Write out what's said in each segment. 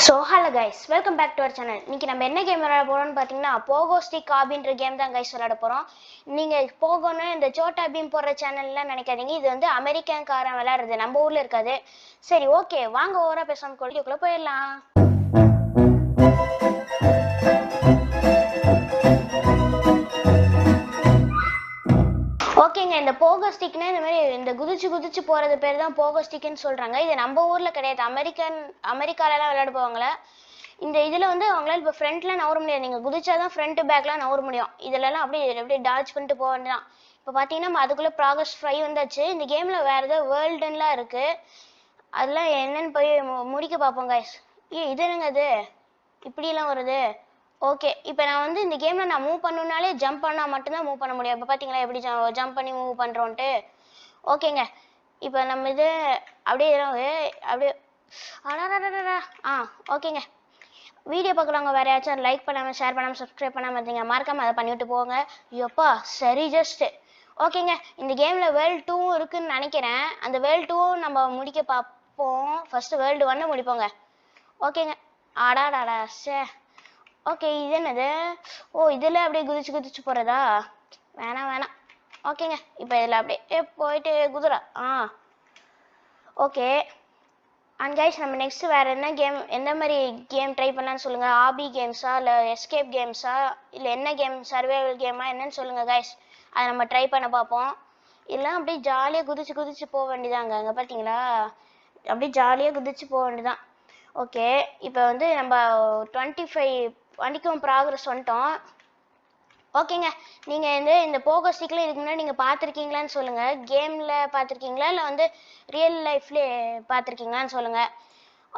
So hello guys, welcome back to our channel. இன்னைக்கு நம்ம என்ன கேம் விளையாட போறோம்னு பார்த்தீங்கன்னா போகோ ஸ்டிக் ஹாபின்ற கேம் தான் கைஸ் விளையாட போகிறோம். நீங்கள் போகோன்னு இந்த சோட்டா பீம் போடுற சேனல்லாம் நினைக்காதீங்க, இது வந்து அமெரிக்கன்காரன் விளையாடுறது, நம்ம ஊரில் இருக்காது. சரி ஓகே, வாங்க ஓவரா பேசாமல் கொள்கைக்குள்ளே போயிடலாம். ஓகேங்க, இந்த போகோ ஸ்டிக்னா இந்த மாதிரி இந்த குதிச்சு குதிச்சு போகிறது பேர் தான் போகோ ஸ்டிக்னு சொல்கிறாங்க. இது நம்ம ஊரில் கிடையாது, அமெரிக்காலலாம் விளையாட போவாங்களே. இந்த இதில் வந்து அவங்களால இப்போ ஃப்ரண்ட்ல நவர முடியாது, நீங்கள் குதிச்சாதான் ஃப்ரண்ட் பேக்லாம் நவர முடியும். இதிலலாம் அப்படியே டாச் பண்ணிட்டு போக வேண்டியதான். இப்போ பார்த்தீங்கன்னா அதுக்குள்ளே ப்ராக்ரஸ் 5 வந்தாச்சு. இந்த கேமில் வேறு ஏதாவது வேர்ல்டுலாம் இருக்குது, அதெல்லாம் என்னன்னு போய் முடிக்க பார்ப்போம் கைஸ். இது என்னங்க அது இப்படிலாம் வருது? ஓகே, இப்போ நான் வந்து இந்த கேமில் நான் மூவ் பண்ணணுன்னாலே ஜம்ப் பண்ணால் மட்டும்தான் மூவ் பண்ண முடியும். இப்போ பார்த்தீங்களா எப்படி ஜம்ப் பண்ணி மூவ் பண்ணுறோன்ட்டு. ஓகேங்க, இப்போ நம்ம இது அப்படியே அப்படியே ஓகேங்க. வீடியோ பார்க்குறவங்க வேறு யாச்சும் லைக் பண்ணாமல் ஷேர் பண்ணாமல் சப்ஸ்கிரைப் பண்ணாமல் இருந்தீங்க, மறக்காமல் அதை பண்ணிவிட்டு போங்க. ஐயோப்பா சரி ஜஸ்ட்டு. ஓகேங்க, இந்த கேமில் வேர்ல்டு 2 இருக்குதுன்னு நினைக்கிறேன். அந்த வேர்ல்டு 2 நம்ம முடிக்க பார்ப்போம். First world 1 முடிப்போங்க. ஓகேங்க. ஆடாடாடா சே. ஓகே, இது என்னது? ஓ, இதில் அப்படியே குதிச்சு குதிச்சு போகிறதா? வேணாம். ஓகேங்க, இப்போ இதில் அப்படியே போயிட்டு குதிரை. ஓகே. அண்ட் கைஸ், நம்ம நெக்ஸ்ட் வேறு என்ன கேம், எந்த மாதிரி கேம் ட்ரை பண்ணலான்னு சொல்லுங்கள். ஆபி கேம்ஸா இல்லை எஸ்கேப் கேம்ஸா இல்லை என்ன கேம், சர்வைவல் கேமா என்னன்னு சொல்லுங்கள் கைஸ். அதை நம்ம ட்ரை பண்ண பார்ப்போம். இல்லைனா அப்படியே ஜாலியாக குதிச்சு குதிச்சு போக வேண்டியதாங்க. அங்கே பார்த்தீங்களா, அப்படியே ஜாலியாக குதிச்சு போக வேண்டியதான். ஓகே, இப்போ வந்து நம்ம 25 வரைக்கும் ப்ராக்ரஸ் வந்துட்டோம். ஓகேங்க, நீங்கள் வந்து இந்த போகோ ஸ்டிக்கில் இதுக்கு முன்னாடி நீங்கள் பார்த்துருக்கீங்களான்னு சொல்லுங்கள். கேமில் பார்த்துருக்கீங்களா இல்லை வந்து ரியல் லைஃப்லேயே பார்த்துருக்கீங்களான்னு சொல்லுங்கள்.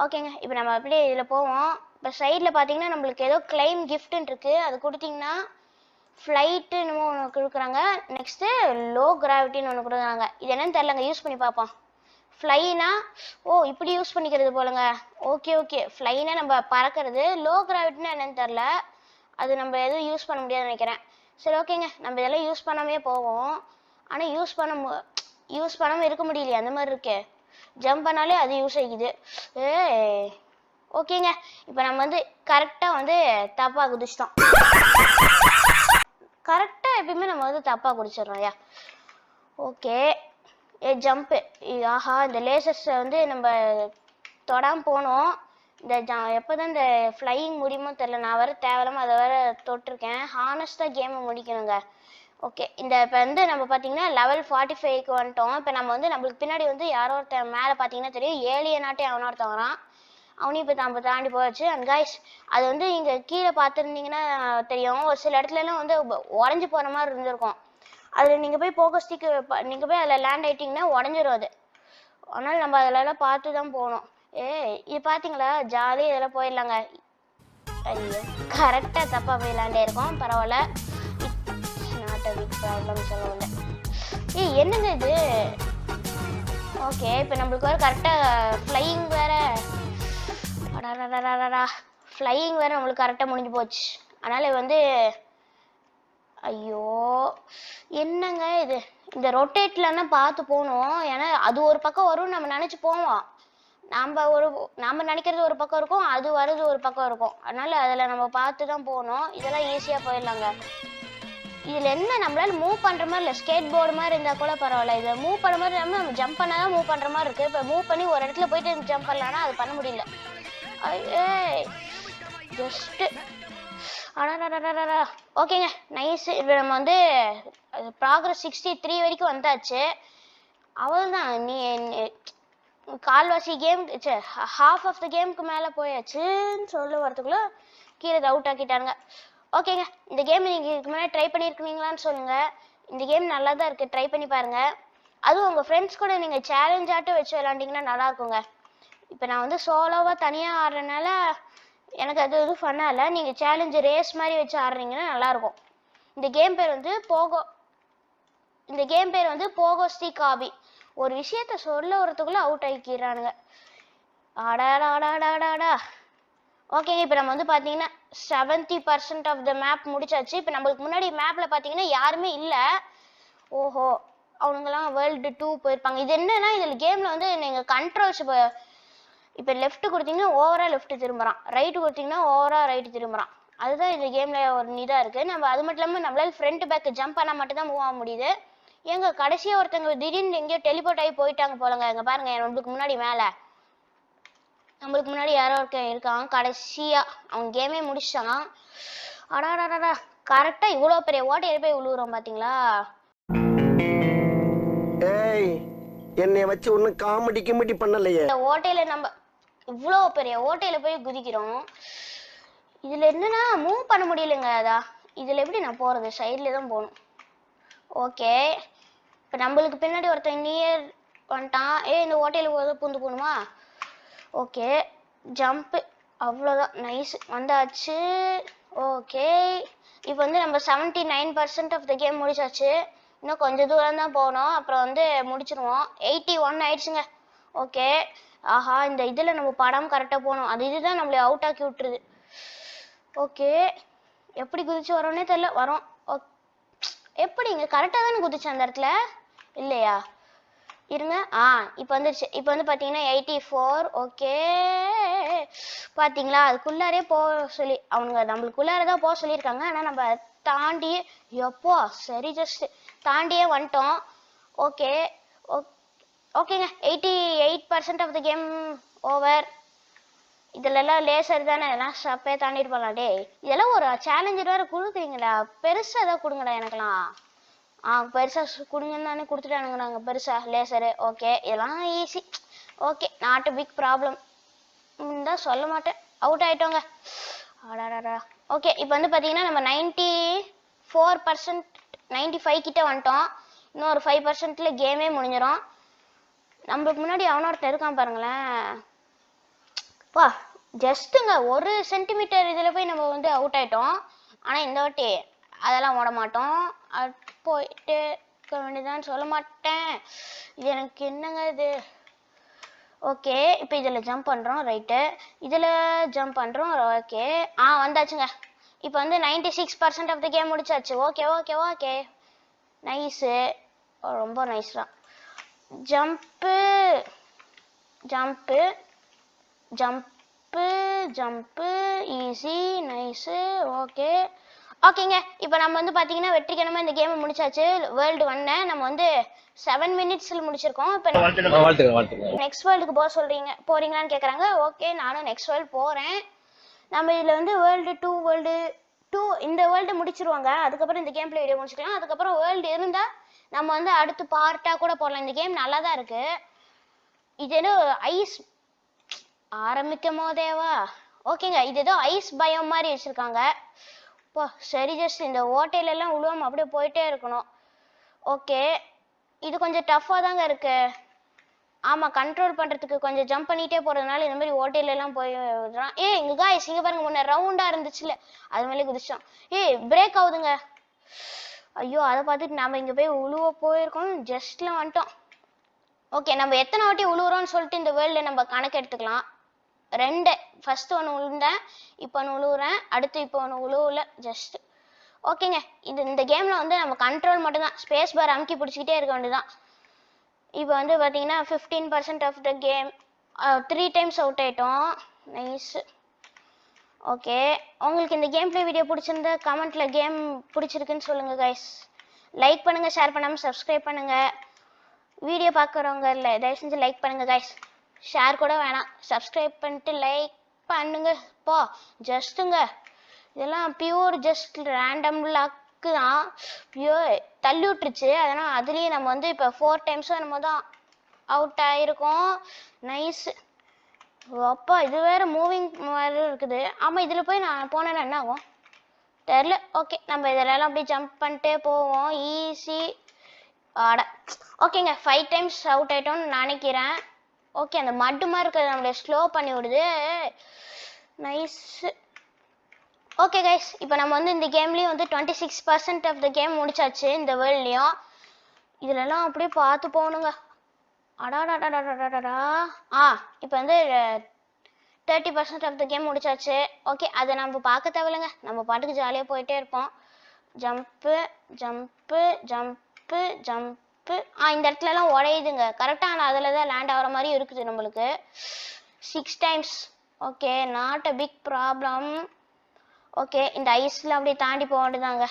ஓகேங்க, இப்போ நம்ம அப்படியே இதில் போவோம். இப்போ சைடில் பார்த்தீங்கன்னா நம்மளுக்கு ஏதோ கிளைம் கிஃப்ட்டுன்னு இருக்குது, அது கொடுத்தீங்கன்னா ஃப்ளைட்டுன்னு ஒன்று கொடுக்குறாங்க. நெக்ஸ்ட்டு லோ கிராவிட்டின்னு ஒன்று கொடுக்குறாங்க. இது என்னன்னு தெரிலங்க, யூஸ் பண்ணி பார்ப்போம். ஃப்ளைனா இப்படி யூஸ் பண்ணிக்கிறது போலங்க. ஓகே, ஃப்ளைனா நம்ம பறக்கிறது. லோ கிராவிட்டினா என்னன்னு தெரில, அது நம்ம எதுவும் யூஸ் பண்ண முடியாதுன்னு நினைக்கிறேன். சரி ஓகேங்க, நம்ம இதெல்லாம் யூஸ் பண்ணாமே போவோம். ஆனால் யூஸ் பண்ணாமல் இருக்க முடியலையே, அந்த மாதிரி இருக்கே. ஜம்ப் பண்ணாலே அது யூஸ் ஆகிக்குது. ஓகேங்க, இப்போ நம்ம வந்து கரெக்டாக வந்து தப்பாக குதிச்சிட்டோம். கரெக்டாக எப்பயுமே நம்ம வந்து தப்பாக குதிச்சிடறோம். Okay, jump. ஆஹா, இந்த லேசர்ஸை வந்து நம்ம தொடாமல் போனோம். இந்த எப்போ தான் இந்த ஃப்ளையிங் முடியுமோ தெரில. நான் வேறு தேவையில்லாமல் அதை வேறு தொட்டிருக்கேன். ஹானஸ்ட்டாக கேமை முடிக்கணுங்க. ஓகே, இந்த இப்போ வந்து நம்ம பார்த்தீங்கன்னா லெவல் 45க்கு வந்துட்டோம். இப்போ நம்ம வந்து நம்மளுக்கு பின்னாடி வந்து யாரோ ஒருத்தன் மேலே பார்த்தீங்கன்னா தெரியும், ஏலியனாட்டே அவனோ ஒருத்தன் வரான். அவனையும் இப்போ நம்ம தாண்டி போயாச்சு. அண்ட் கைஸ், அது வந்து இங்கே கீழே பார்த்துருந்தீங்கன்னா தெரியும், ஒரு சில இடத்துலலாம் வந்து உடஞ்சி போகிற மாதிரி இருந்திருக்கும். அதில் நீங்கள் போய் போகோ ஸ்டிக்கு நீங்கள் போய் அதில் லேண்ட் ஆகிட்டிங்கன்னா உடஞ்சிரும் அது. அதனால் நம்ம அதிலலாம் பார்த்து தான் போகணும். இது பார்த்தீங்களா, ஜாலியாக இதெல்லாம் போயிடலாங்க. ஐயோ, கரெக்டாக தப்பாக போய் லேண்ட் ஆகிருக்கோம். பரவாயில்ல, நாட் அ பிக் ப்ராப்ளம் சொல்லவில்லை. என்னங்க இது? ஓகே, இப்போ நம்மளுக்கு வேறு கரெக்டாக ஃப்ளையிங் வேறு, ஃப்ளையிங் வேறு நம்மளுக்கு கரெக்டாக முடிஞ்சு போச்சு. அதனால் வந்து ஐயோ என்னங்க இது, இந்த ரொட்டேட்லன்னா பார்த்து போகணும். ஏன்னா அது ஒரு பக்கம் வரும், நம்ம நினச்சி போவோம். நம்ம நினைக்கிறது ஒரு பக்கம் இருக்கும், அது வர்றது ஒரு பக்கம் இருக்கும். அதனால அதில் நம்ம பார்த்து தான் போகணும். இதெல்லாம் ஈஸியாக போயிடலாங்க. இதில் என்ன, நம்மளால மூவ் பண்ணுற மாதிரி இல்லை, ஸ்கேட் போர்டு மாதிரி இருந்தால் கூட பரவாயில்ல. இதில் மூவ் பண்ணுற மாதிரி இல்லாமல் நம்ம ஜம்ப் பண்ணால் தான் மூவ் பண்ணுற மாதிரி இருக்குது. இப்போ மூவ் பண்ணி ஒரு இடத்துல போயிட்டு ஜம்ப் பண்ணலான்னா அது பண்ண முடியல. ஜஸ்ட்டு ஓகேங்க, நைஸ். இப்போ நம்ம வந்து ப்ராக்ரஸ் 63 வரைக்கும் வந்தாச்சு. அவ்வளோதான். நீ கால்வாசி கேம், ஹாஃப் ஆஃப் த கேமுக்கு மேலே போயாச்சுன்னு சொல்ல வரதுக்குள்ளே கீழே அவுட் ஆக்கிட்டாங்க. ஓகேங்க, இந்த கேம் நீங்கள் இதுக்கு முன்னாடி ட்ரை பண்ணியிருக்கீங்களான்னு சொல்லுங்கள். இந்த கேம் நல்லா தான் இருக்குது, ட்ரை பண்ணி பாருங்கள். அதுவும் உங்கள் ஃப்ரெண்ட்ஸ் கூட நீங்கள் சேலஞ்சாட்டும் வச்சு விளாண்டிங்கன்னா நல்லாயிருக்குங்க. இப்போ நான் வந்து சோலோவாக தனியாக ஆடுறதுனால எனக்கு அது எதுவும் ஃபன்னாக இல்லை. நீங்கள் சேலஞ்சு ரேஸ் மாதிரி வச்சு ஆடுறீங்கன்னா நல்லாயிருக்கும். இந்த கேம் பேர் வந்து போகோ ஸ்டிக் ஹாபி. ஒரு விஷயத்த சொல்ல வரத்துக்குள்ளே அவுட் ஆகிக்கிறானுங்க. ஆடாடாடாடாடா. ஓகேங்க, இப்போ நம்ம வந்து பார்த்தீங்கன்னா 70% ஆஃப் த மேப் முடிச்சாச்சு. இப்போ நம்மளுக்கு முன்னாடி மேப்பில் பார்த்தீங்கன்னா யாருமே இல்லை. ஓஹோ, அவனுங்கெல்லாம் வேர்ல்டு 2 போயிருப்பாங்க. இது என்னன்னா, இதில் கேமில் வந்து நீங்கள் கண்ட்ரோல்ஸ் இப்போ லெஃப்ட் கொடுத்தீங்கன்னா ஓவரா லெஃப்ட் திரும்புறான், ரைட் கொடுத்தீங்கன்னா ஓவரா ரைட் திரும்புறான். அதுதான் இந்த கேம்ல ஒரு இதா இருக்கு. நம்ம அது மட்டும் இல்லாமல் நம்மளால ஃப்ரண்ட் பேக் ஜம்ப் பண்ணால் மட்டும் தான் மூவ் ஆக முடியுது. எங்க கடைசியா ஒருத்தங்க திடீர்னு எங்கேயோ டெலிபோர்ட் ஆகி போயிட்டாங்க போலங்க. எங்க பாருங்க, நம்மளுக்கு முன்னாடி மேலே நம்மளுக்கு முன்னாடி யாரோ இருக்கான். கடைசியா அவன் கேமே முடிச்சான். அடாடாடா, கரெக்டா இவ்வளோ பெரிய ஓட்டையை போய் விழுவுறோம் பாத்தீங்களா? என்னைய வச்சு ஒன்னும் காமெடி கிமெடி பண்ணலையே. இந்த ஓட்டையில நம்ம இவ்வளோ பெரிய ஓட்டையில போய் குதிக்கிறோம். இதுல என்னன்னா மூவ் பண்ண முடியலங்க. இதுல எப்படி நான் போறது? சைட்ல தான் போகணும். ஓகே, இப்போ நம்மளுக்கு பின்னாடி ஒருத்தன் நியர் வந்துட்டான். இந்த ஓட்டையில பூந்து போகணுமா? ஓகே, ஜம்ப்பு, அவ்வளோதான். நைஸ், வந்தாச்சு. ஓகே, இப்போ வந்து நம்ம 79% ஆஃப் த கேம் முடிச்சாச்சு. இன்னும் கொஞ்சம் தூரம் தான் போகணும், அப்புறம் வந்து முடிச்சிருவோம். 81 ஆயிடுச்சுங்க. ஓகே, ஆஹா, இந்த இதில் நம்ம படம் கரெக்டாக போகணும். இதுதான் நம்மளை அவுட் ஆக்கி விட்டுருது. ஓகே, எப்படி குதிச்சு வரோன்னே தெரியல. வரோம். எப்படிங்க கரெக்டாக தானே குதிச்சு அந்த இடத்துல இல்லையா? இருங்க. இப்போ வந்துருச்சு. இப்போ வந்து பார்த்தீங்கன்னா 84. ஓகே, பார்த்தீங்களா? அதுக்குள்ளாரே போக சொல்லி அவனுங்க நம்மளுக்குள்ளார தான் போக சொல்லியிருக்காங்க. ஆனால் நம்ம தாண்டி எப்போ சரி ஜஸ்ட் தாண்டியே வந்துட்டோம். ஓகே ஓகேங்க, 88% ஆஃப் த கேம் ஓவர். இதுலலாம் லேசர் தானே, எல்லாம் சப்பே தாண்டிட்டு போகலாம். டே, இதெல்லாம் ஒரு சேலஞ்சர் வேறு கொடுக்குறீங்களா? பெருசாக தான் கொடுங்கடா எனக்குலாம். பெருசா கொடுங்கன்னு தானே கொடுத்துட்டானுங்க நாங்கள் பெருசா லேசரு. ஓகே, இதெல்லாம் easy. Okay, not a big problem தான் சொல்ல மாட்டேன். அவுட் ஆயிட்டோங்க. அடாடா. ஓகே, இப்போ வந்து பார்த்தீங்கன்னா நம்ம 94%, 95 கிட்ட வந்துட்டோம். இன்னும் ஒரு 5%ல கேமே முடிஞ்சிடும். நம்மளுக்கு முன்னாடி அவனொருத்தன் இருக்கான் பாருங்களேன். வா, ஜஸ்ட்டுங்க 1 சென்டிமீட்டர் இதில் போய் நம்ம வந்து அவுட் ஆயிட்டோம். ஆனால் இந்த வாட்டி அதெல்லாம் ஓட மாட்டோம். போயிட்டு இருக்க வேண்டியதான். சொல்ல மாட்டேன். இது எனக்கு என்னங்க இது? ஓகே, இப்போ இதில் ஜம்ப் பண்ணுறோம். ரைட்டு, இதில் ஜம்ப் பண்ணுறோம். ஓகே, வந்தாச்சுங்க. இப்போ வந்து 96% ஆஃப் த கேம் முடிச்சாச்சு. ஓகே ஓகே ஓகே, நைஸு, ரொம்ப நைஸ் தான். Jump jump jump jump, easy, nice. ஓகேங்க, இப்போ நம்ம வந்து பார்த்தீங்கன்னா வெற்றிகரமாக இந்த கேமை முடிச்சாச்சு. வேர்ல்டு 1 நம்ம வந்து 7 மினிட்ஸில் முடிச்சிருக்கோம். இப்போ நெக்ஸ்ட் வேர்ல்டுக்கு போறீங்களான்னு கேட்குறாங்க. ஓகே, நானும் நெக்ஸ்ட் வேர்ல்டு போகிறேன். நம்ம இதில் வந்து வேர்ல்டு 2 இந்த வேர்ல்டு முடிச்சிருவாங்க. அதுக்கப்புறம் இந்த கேம் பிளே வீடியோ முடிச்சுக்கலாம். அதுக்கப்புறம் வேர்ல்டு இருந்தால் நம்ம வந்து அடுத்து பார்ட்டாக கூட போடலாம். இந்த கேம் நல்லா தான் இருக்குது. இது ஏதோ ஐஸ் ஆரம்பிக்கும் போதேவா? ஓகேங்க, இது ஏதோ ஐஸ் பயம் மாதிரி வச்சுருக்காங்க. இப்போ சரி ஜஸ்ட் இந்த ஓட்டையிலெல்லாம் உழுவாமல் அப்படியே போயிட்டே இருக்கணும். ஓகே, இது கொஞ்சம் டஃப்பாக தாங்க இருக்கு. ஆமாம், கண்ட்ரோல் பண்ணுறதுக்கு கொஞ்சம் ஜம்ப் பண்ணிகிட்டே போகிறதுனால இந்த மாதிரி ஓட்டையிலெல்லாம் போய் விடுறான். இங்கே காய்ஸ், இங்கே பாருங்க, முன்ன ரவுண்டாக இருந்துச்சுல, அது மேலே குதிச்சோம். பிரேக் ஆகுதுங்க. ஐயோ, அதை பார்த்துட்டு நம்ம இங்கே போய் உழுவ போயிருக்கோம். ஜஸ்ட்ல வந்துட்டோம். ஓகே, நம்ம எத்தனை வாட்டி உழுவுறோம்னு சொல்லிட்டு இந்த வேர்ல்டில் நம்ம கணக்கு எடுத்துக்கலாம். 2, ஃபர்ஸ்ட் ஒன்று உழுந்தேன், இப்போ ஒன்று உழுவுறேன், அடுத்து இப்போ ஒன்று உழுவல. ஜஸ்ட் ஓகேங்க. இந்த கேமில் வந்து நம்ம கண்ட்ரோல் மட்டும்தான், ஸ்பேஸ் பார் அமுக்கி பிடிச்சிக்கிட்டே இருக்க வேண்டியதான். இப்போ வந்து பார்த்தீங்கன்னா 15% of the game 3 times out ஆயிட்டோம். நைஸ். ஓகே, உங்களுக்கு இந்த கேம் பிளே வீடியோ பிடிச்சிருந்தா கமெண்ட்டில் கேம் பிடிச்சிருக்குன்னு சொல்லுங்கள் கைஸ். லைக் பண்ணுங்கள், ஷேர் பண்ணாமல் சப்ஸ்கிரைப் பண்ணுங்கள். வீடியோ பார்க்குறவங்க இல்லை, தயவு செஞ்சு லைக் பண்ணுங்கள் கைஸ். ஷேர் கூட வேணாம், சப்ஸ்கிரைப் பண்ணிட்டு லைக் பண்ணுங்க. போ, ஜஸ்ட்டுங்க, இதெல்லாம் பியூர் ஜஸ்ட் ரேண்டம் லக்கு தான். பியூர் தள்ளி விட்டுருச்சு. அதனால் அதுலேயும் நம்ம வந்து இப்போ 4 டைம்ஸும் நம்ம தான் அவுட் ஆகிருக்கோம். நைஸ். அப்பா, இது வேறு மூவிங் மாதிரி இருக்குது. ஆமாம், இதில் போய் நான் போனேன்னா என்ன ஆகும் தெரில. ஓகே, நம்ம இதிலெல்லாம் அப்படியே ஜம்ப் பண்ணிட்டே போவோம். ஈஸி. ஓகேங்க, 5 டைம்ஸ் அவுட் ஆயிட்டோம்னு நினைக்கிறேன். ஓகே, அந்த மட்டு மாதிரி இருக்கிறது நம்மளை ஸ்லோ பண்ணி விடுது. நைஸ். ஓகே கைஸ், இப்போ நம்ம வந்து இந்த கேம்லேயும் வந்து 26% ஆஃப் த கேம் முடிச்சாச்சு. இந்த வேர்ல்ட்லேயும் இதிலெல்லாம் அப்படியே பார்த்து போகணுங்க. அடாடாடாடாடாடா. இப்போ வந்து 30% ஆஃப் த கேம் முடிச்சாச்சு. ஓகே, அதை நம்ம பார்க்க தேவையில்லைங்க, நம்ம பாட்டுக்கு ஜாலியாக போயிட்டே இருப்போம். Jump jump jump jump. இந்த இடத்துலலாம் உடையுதுங்க கரெக்டாக. ஆனால் அதில் தான் லேண்ட் ஆகிற மாதிரி இருக்குது நம்மளுக்கு. 6 times. Okay, not a big problem. Okay, இந்த ஐஸ்ல அப்படியே தாண்டி போக வேண்டியதாங்க.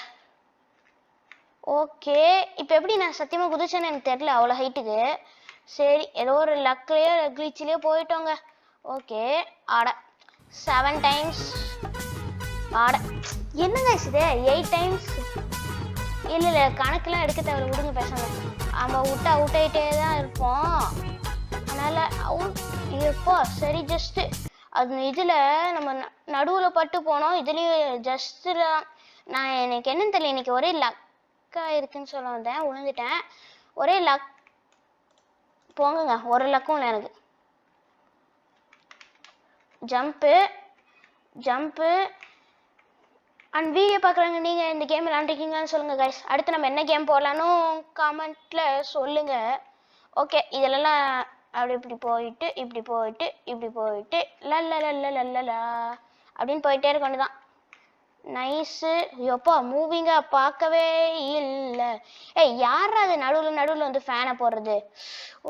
ஓகே, இப்போ எப்படி நான் சத்தியமா குதிச்சேன்னு எனக்கு தெரியல அவ்வளோ ஹைட்டுக்கு. சரி, ஏதோ ஒரு லக்லயோ கிளிச்சிலேயோ போயிட்டோங்க. ஓகே, ஆட 7 டைம்ஸ். ஆட என்னங்க இது 8 டைம்ஸ். இல்லை கணக்கெல்லாம் எடுக்க தேவை, விடுங்க பேசாம. நம்ம விட்டு அவுட் ஆகிட்டே தான் இருப்போம். அதனால அவுட் இருப்போ. சரி, ஜஸ்ட்டு அது இதில் நம்ம நடுவில் பட்டு போனோம். இதுலேயும் ஜஸ்ட்டு நான் எனக்கு என்னன்னு தெரியல, இன்னைக்கு ஒரே லக்கா இருக்குன்னு சொல்ல வந்தேன், விழுந்துட்டேன். ஒரே லக் போங்க, ஒரு லக்கும் இல்லை எனக்கு. ஜம்ப்பு அண்ட் வீடியோ பார்க்குறாங்க நீங்கள் இந்த கேம் விளாண்டுருக்கீங்கன்னு சொல்லுங்கள் கைஸ். அடுத்து நம்ம என்ன கேம் போடலான்னு காமெண்ட்டில் சொல்லுங்கள். ஓகே, இதிலெல்லாம் அப்படி இப்படி போயிட்டு இப்படி போயிட்டு லல்லா அப்படின்னு போயிட்டே இருக்க வேண்டியதான். நைஸு. எப்பா மூவிங்காக பார்க்கவே இல்லை. யார் அது நடுவில் வந்து ஃபேனை போடுறது?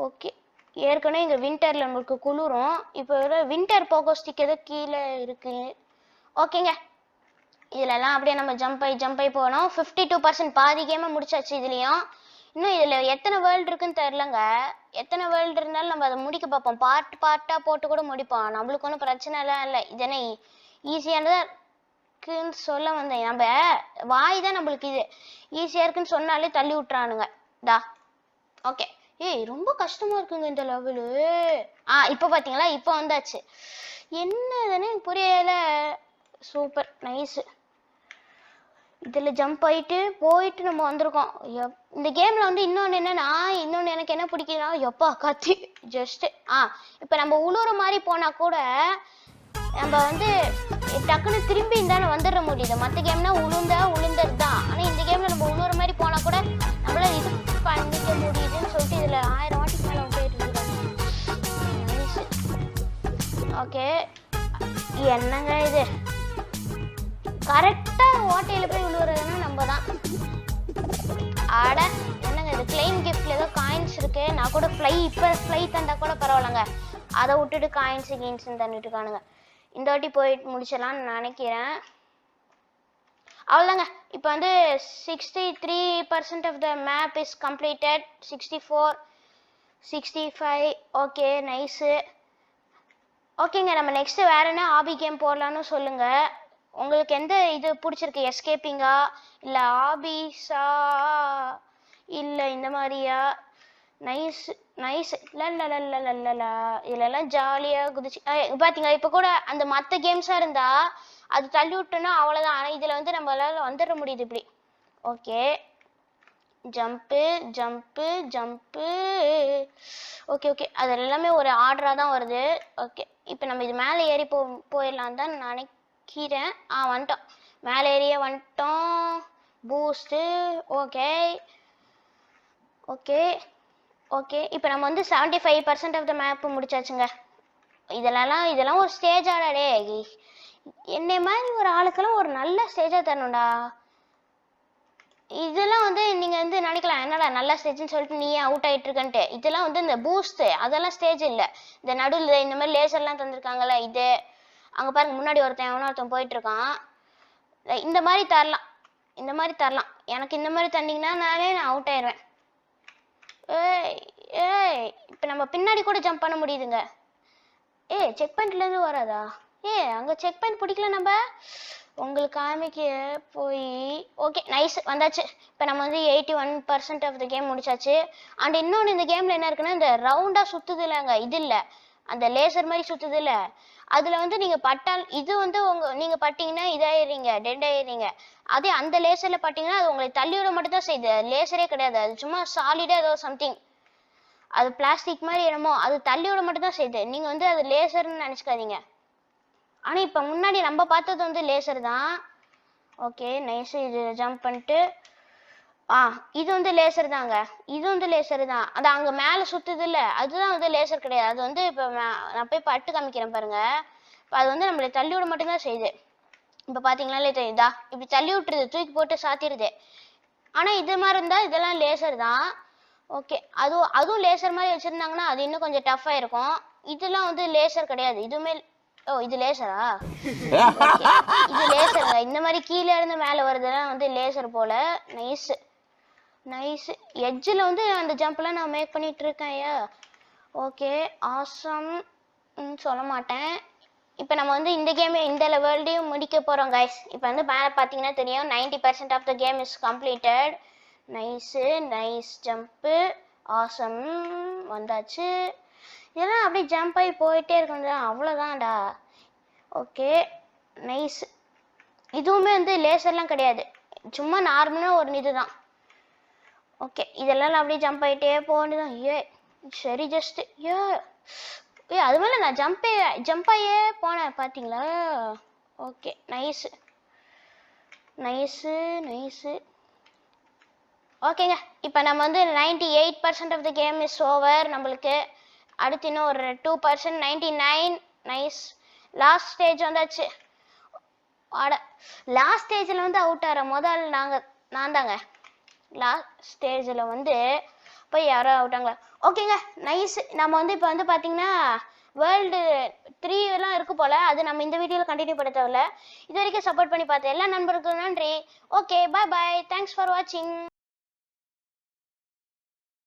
ஓகே, ஏற்கனவே இங்கே வின்டரில் நம்மளுக்கு குளிரும். இப்போ வின்டர் போகோ ஸ்டிக் ஏதோ கீழே இருக்குது. ஓகேங்க, இதிலெல்லாம் அப்படியே நம்ம ஜம்ப் ஆகி போனோம். 52% பாதி கேமை முடிச்சாச்சு. இதுலேயும் இன்னும் இதில் எத்தனை வேர்ல்டு இருக்குன்னு தெரிலங்க. எத்தனை வேர்ல்டு இருந்தாலும் நம்ம அதை முடிக்க பார்ப்போம். பார்ட்டாக போட்டு கூட முடிப்போம். நம்மளுக்கு ஒன்றும் பிரச்சனைலாம் இல்லை. இது என்ன ஈஸியானதாக இருக்குன்னு சொல்ல வந்தேன். நம்ம வாய் தான் நம்மளுக்கு இது ஈஸியாக இருக்குன்னு சொன்னாலே தள்ளி விட்டுறானுங்க. ஓகே, ரொம்ப கஷ்டமாக இருக்குங்க இந்த லெவலு. இப்போ பார்த்தீங்களா, இப்போ வந்தாச்சு. என்னதுன்னு புரியலை. Super, nice. இதில் ஜம்ப் போயிட்டு நம்ம வந்திருக்கோம். இந்த கேமில் வந்து இன்னொன்று எனக்கு என்ன பிடிக்குதுன்னா, எப்பா கத்தி ஜஸ்ட்டு இப்போ நம்ம உழுவுற மாதிரி போனால் கூட நம்ம வந்து டக்குன்னு திரும்பி இருந்தாலும் வந்துட முடியுது. மற்ற கேம்னா உளுந்தது தான். ஆனால் இந்த கேமில் நம்ம உழுவுற மாதிரி போனால் கூட நம்மளால இது பண்ணிக்க முடியுதுன்னு சொல்லிட்டு இதில் 1000 வாட்டிக்கு மேலே போயிட்டு இருக்காங்க. ஓகே, என்னங்க இது கரெக்டாக ஓட்டையில் போய் விழுவுறதுன்னா நம்ம தான். ஆட என்னங்க இது கிளைம் கிஃப்ட்ல ஏதோ காயின்ஸ் இருக்கு. நான் கூட ஃப்ளை தந்தா கூட பரவாயில்லங்க. அதை விட்டுட்டு காயின்ஸ் தந்துட்டு இருக்கானுங்க. இந்த வாட்டி போயிட்டு முடிச்சிடலான்னு நினைக்கிறேன். அவ்வளோதாங்க. இப்போ வந்து 63% of the map is completed. 64 65. Okay, nice. ஓகேங்க, நம்ம நெக்ஸ்ட்டு வேற என்ன ஆபி கேம் போடலான்னு சொல்லுங்கள். உங்களுக்கு எந்த இது பிடிச்சிருக்கு? எஸ்கேப்பிங்கா இல்லை ஆபீஸா இல்லை இந்த மாதிரியா? நைஸ் லல்லா இதெல்லாம் ஜாலியாக குதிச்சு பார்த்தீங்க. இப்போ கூட அந்த மற்ற கேம்ஸாக இருந்தால் அது தள்ளி விட்டோன்னா அவ்வளோதான். ஆனால் இதில் வந்து நம்மளால வந்துட முடியுது இப்படி. Okay, jump. ஓகே, அது எல்லாமே ஒரு ஆர்டராக தான் வருது. ஓகே, இப்போ நம்ம இது மேலே ஏறி போயிடலாம் தான் நினைக்கிறேன். வந்துட்டோம், மேலே ஏறியே வந்துட்டோம். பூஸ்ட்டு. ஓகே, இப்போ நம்ம வந்து 75% ஆஃப் த மேப்பு முடிச்சாச்சுங்க. இதெல்லாம் ஒரு ஸ்டேஜ் ஆடாடே. என்னை மாதிரி ஒரு ஆளுக்கெல்லாம் ஒரு நல்ல ஸ்டேஜாக தரணும்டா. இதெல்லாம் வந்து நீங்கள் வந்து நினைக்கலாம், என்னடா நல்ல ஸ்டேஜ்னு சொல்லிட்டு நீயே அவுட் ஆகிட்டு இருக்கன்ட்டு. இதெல்லாம் வந்து இந்த பூஸ்ட்டு அதெல்லாம் ஸ்டேஜ் இல்லை. இந்த நடுவில் இந்த மாதிரி லேசர்லாம் தந்துருக்காங்கல்ல, இது அங்கே பாருங்க முன்னாடி ஒருத்தன் போயிட்டு இருக்கான். இந்த மாதிரி தரலாம். எனக்கு இந்த மாதிரி தந்தீங்கன்னா நான் அவுட் ஆயிடுவேன். இப்போ நம்ம பின்னாடி கூட ஜம்ப் பண்ண முடியுதுங்க. செக் பாயிண்ட்லேருந்து வராதா? அங்கே செக் பாயிண்ட் பிடிக்கல நம்ம. உங்களுக்கு காமிக்க போய் ஓகே, நைஸ், வந்தாச்சு. இப்போ நம்ம வந்து 81% ஆஃப் த கேம் முடிச்சாச்சு. அண்ட் இன்னொன்று இந்த கேமில் என்ன இருக்குன்னா, இந்த ரவுண்டாக சுற்றுது இல்லைங்க, இது இல்லை, அந்த லேசர் மாதிரி சுற்றுது இல்லை, அதில் வந்து நீங்கள் பட்டால் இது வந்து நீங்கள் பட்டிங்கன்னா இதாயிடுறீங்க, டெட் ஆயிடுறீங்க. அதே அந்த லேசரில் பட்டிங்கன்னா அது உங்களை தள்ளியோட மட்டும் தான் செய்யுது. லேசரே கிடையாது, அது சும்மா சாலிடாக ஏதோ சம்திங், அது பிளாஸ்டிக் மாதிரி என்னமோ, அது தள்ளியோட மட்டும் தான் செய்யுது. நீங்கள் வந்து அது லேசர்னு நினச்சிக்காதீங்க. ஆனால் இப்போ முன்னாடி நம்ம பார்த்தது வந்து லேசர் தான். Okay, nice. இது ஜம்ப் பண்ணிட்டு இது வந்து லேசர் தாங்க. இது வந்து லேசர் தான். அது அங்கே மேலே சுற்றுது இல்லை, அதுதான் வந்து லேசர் கிடையாது. அது வந்து இப்போ நான் போய் பட்டு காமிக்கிறேன் பாருங்க. இப்போ அது வந்து நம்மளை தள்ளி விட மட்டும்தான் செய்யுது. இப்போ பார்த்தீங்களா தெரியுதா, இப்படி தள்ளி விட்டுருது, தூக்கி போட்டு சாத்திடுது. ஆனால் இது மாதிரி இருந்தால் இதெல்லாம் லேசர் தான். ஓகே, அதுவும் லேசர் மாதிரி வச்சுருந்தாங்கன்னா அது இன்னும் கொஞ்சம் டஃப்பாக இருக்கும். இதெல்லாம் வந்து லேசர் கிடையாது. இதுமே ஓ இது லேசரா? இது லேசருங்க. இந்த மாதிரி கீழே இருந்து மேலே வருதுலாம் வந்து லேசர் போல. Nice nice. எட்ஜில் வந்து அந்த ஜம்ப்லாம் நான் மேக் பண்ணிட்டு இருக்கேன். ஐயா ஓகே ஆசம் சொல்ல மாட்டேன். இப்போ நம்ம வந்து இந்த கேம் இந்த லெவல்டையும் முடிக்க போகிறோம் கைஸ். இப்போ வந்து மேலே பார்த்தீங்கன்னா தெரியும் 90% of the game is completed. Nice nice jump awesome வந்தாச்சு. இதெல்லாம் அப்படியே ஜம்ப் ஆகி போயிட்டே இருக்கணும்டா, அவ்வளோதான்டா. Okay nice. இதுவுமே வந்து லேசர்லாம் கிடையாது, சும்மா நார்மலாக ஒரு இதுதான். ஓகே இதெல்லாம் அப்படியே ஜம்ப் ஆகிட்டே போகணுதான். ஏ சரி ஜஸ்ட் ஏ ஏ அது மேலே நான் ஜம்ப் ஆகியே போனேன் பார்த்தீங்களா? Okay nice nice nice. ஓகேங்க இப்போ நம்ம வந்து 98% of the game is over. நம்மளுக்கு அடுத்து இன்னும் ஒரு 2%, 99. நைஸ். லாஸ்ட் ஸ்டேஜ் வந்தாச்சு. ஆட லாஸ்ட் ஸ்டேஜில் வந்து அவுட் ஆகிற முதல் நான் தாங்க. லாஸ்ட் ஸ்டேஜில் வந்து போய் யாரோ அவுட்டாங்க. ஓகேங்க நைஸ். நம்ம வந்து இப்போ வந்து பார்த்தீங்கன்னா வேர்ல்டு 3 எல்லாம் இருக்கு போல். அது நம்ம இந்த வீடியோவில் கண்டினியூ பண்ண தேவையில்ல. இது வரைக்கும் சப்போர்ட் பண்ணி பார்த்த எல்லா நண்பர்களுக்கும் நன்றி. Okay bye bye. Thanks for வாட்சிங்.